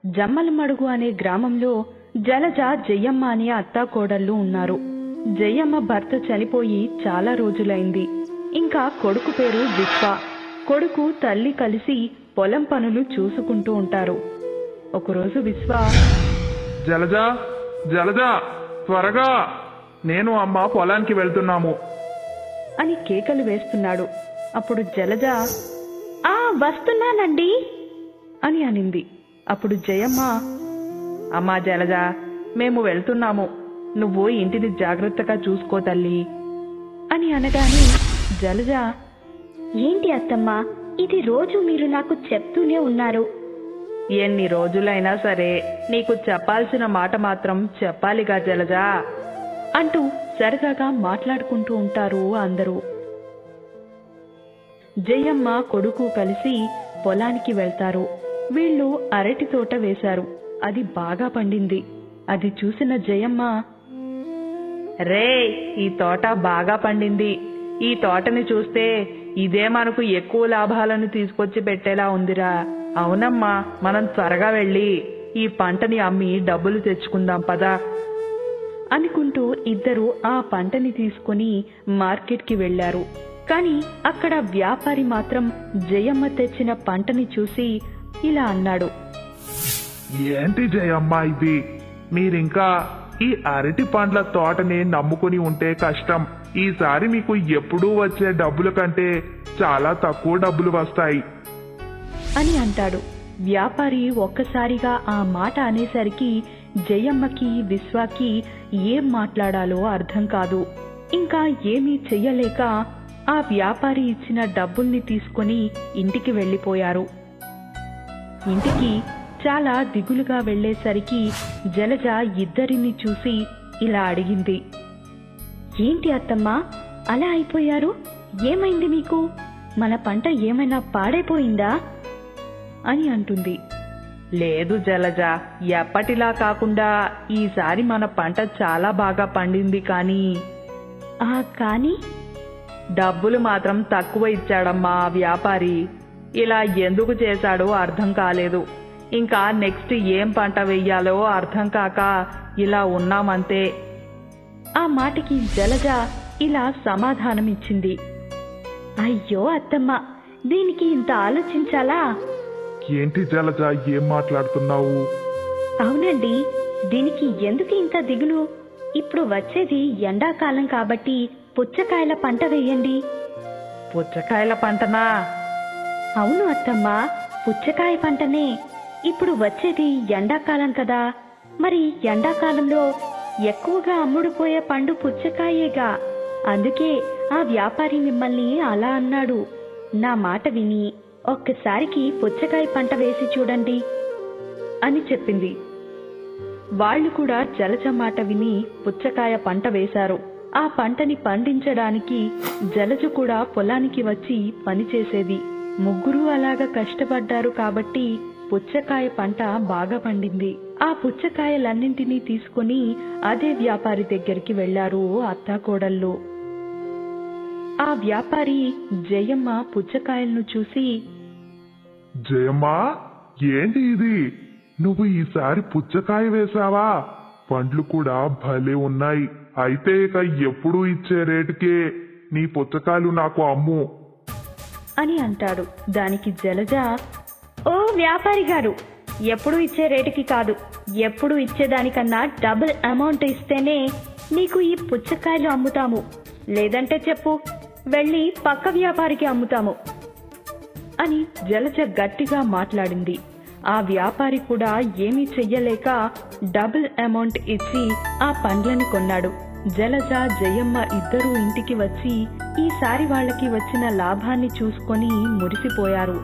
జమ్మలమడుగు అనే గ్రామంలో జలజ, జయమ్మ అనే అత్తాకోడళ్ళు ఉన్నారు. జయమ్మ భర్త చనిపోయి చాలా రోజులైంది. ఇంకా కొడుకు పేరు విశ్వ. కొడుకు, తల్లి కలిసి పొలం పనులు చూసుకుంటూ ఉంటారు. ఒకరోజు విశ్వ, జలజ జలజ త్వరగా, నేను అమ్మ పొలానికి వెళ్తున్నాము అని కేకలు వేస్తున్నాడు. అప్పుడు జలజ, వస్తున్నానండి అని అనింది. అప్పుడు జయమ్మ, అమ్మా జలజ, మేము వెళ్తున్నాము, నువ్వు ఇంటిని జాగ్రత్తగా చూసుకో తల్లి అని అనగానే జలజ, ఏంటి అత్తమ్మా, ఇది రోజు మీరు నాకు చెప్తూనే ఉన్నారు. ఎన్ని రోజులైనా సరే నీకు చెప్పాల్సిన మాట మాత్రం చెప్పాలిగా జలజ అంటూ సరదాగా మాట్లాడుకుంటూ ఉంటారు అందరూ. జయమ్మ, కొడుకు కలిసి పొలానికి వెళ్తారు. వీళ్ళు అరటి తోట వేశారు. అది బాగా పండింది. అది చూసిన జయమ్మ, రే, ఈ తోట బాగా పండింది. ఈ తోటని చూస్తే ఇదే మనకు ఎక్కువ లాభాలను తీసుకొచ్చి పెట్టేలా ఉందిరా. అవునమ్మా, మనం త్వరగా వెళ్ళి ఈ పంటని అమ్మి డబ్బులు తెచ్చుకుందాం పదా అనుకుంటూ ఇద్దరు ఆ పంటని తీసుకుని మార్కెట్కి వెళ్లారు. కాని అక్కడ వ్యాపారి మాత్రం జయమ్మ తెచ్చిన పంటని చూసి ఇలా అన్నాడు, ఏంటి జయమ్మ ఇది, మీరింకా ఈ అరటి పండ్ల తోటని నమ్ముకుని ఉంటే కష్టం. ఈసారి మీకు ఎప్పుడూ వచ్చే డబ్బుల కంటే చాలా తక్కువ డబ్బులు వస్తాయి అని అంటాడు. వ్యాపారి ఒక్కసారిగా ఆ మాట అనేసరికి జయమ్మకి, విశ్వాకి ఏం మాట్లాడాలో అర్థం కాదు. ఇంకా ఏమీ చెయ్యలేక ఆ వ్యాపారి ఇచ్చిన డబ్బుల్ని తీసుకుని ఇంటికి వెళ్లిపోయారు. ఇంటికి చాలా దిగులుగా వెళ్లేసరికి జలజ ఇద్దరిని చూసి ఇలా అడిగింది, ఏంటి అత్తమ్మా, అలా అయిపోయారు? ఏమైంది మీకు? మన పంట ఏమైనా పాడైపోయిందా అని అంటుంది. లేదు జలజ, ఎప్పటిలా కాకుండా ఈసారి మన పంట చాలా బాగా పండింది. కానీ డబ్బులు మాత్రం తక్కువ ఇచ్చాడమ్మా ఆ వ్యాపారి. ఇలా ఎందుకు చేశాడో అర్థం కాలేదు. ఇంకా నెక్స్ట్ ఏం పంట వెయ్యాలో అర్థం కాక ఇలా ఉన్నామంతే. ఆ మాటకి జలజ ఇలా సమాధానమిచ్చింది, అయ్యో అత్తమ్మ, దీనికి ఇంత ఆలోచించాలా? ఏంటి జలజ, ఏం మాట్లాడుతున్నావు? అవునండి, దీనికి ఎందుకు ఇంత దిగులు? ఇప్పుడు వచ్చేది ఎండాకాలం కాబట్టి పుచ్చకాయల పంట వేయండి. పుచ్చకాయల పంటనా? అవును అత్తమ్మా, పుచ్చకాయ పంటనే. ఇప్పుడు వచ్చేది ఎండాకాలం కదా, మరి ఎండాకాలంలో ఎక్కువగా అమ్ముడుపోయే పండు పుచ్చకాయేగా. అందుకే ఆ వ్యాపారి మిమ్మల్ని అలా అన్నాడు. నా మాట విని ఒక్కసారికి పుచ్చకాయ పంట వేసి చూడండి అని చెప్పింది. వాళ్లు కూడా జలజ మాట విని పుచ్చకాయ పంట వేశారు. ఆ పంటని పండించడానికి జలజ కూడా పొలానికి వచ్చి పనిచేసేది. ముగ్గురు అలాగా కష్టపడ్డారు కాబట్టి పుచ్చకాయ పంట బాగా పండింది. ఆ పుచ్చకాయలన్నింటినీ తీసుకుని అదే వ్యాపారి దగ్గరికి వెళ్లారు అత్తాకోడళ్ళు. ఆ వ్యాపారి జయమ్మ పుచ్చకాయలను చూసి, జయమ్మా, ఏంటి ఇది, నువ్వు ఈసారి పుచ్చకాయ వేశావా? పండ్లు కూడా భలే ఉన్నాయి. అయితే ఇక ఎప్పుడూ ఇచ్చే రేటుకే నీ పుచ్చకాయలు నాకు అమ్ము అని అంటాడు. దానికి జలజ, ఓ వ్యాపారి గారు, ఎప్పుడు ఇచ్చే రేటుకి కాదు, ఎప్పుడు ఇచ్చేదానికన్నా డబుల్ అమౌంట్ ఇస్తేనే నీకు ఈ పుచ్చకాయలు అమ్ముతాము. లేదంటే చెప్పు, వెళ్ళి పక్క వ్యాపారికి అమ్ముతాము అని జలజ గట్టిగా మాట్లాడింది. ఆ వ్యాపారి కూడా ఏమీ చెయ్యలేక డబుల్ అమౌంట్ ఇచ్చి ఆ పండ్లని కొన్నాడు. జలజ, జయమ్మ ఇద్దరూ ఇంటికి వచ్చి ఈసారి వాళ్ళకి వచ్చిన లాభాన్ని చూసుకొని మురిసిపోయారు.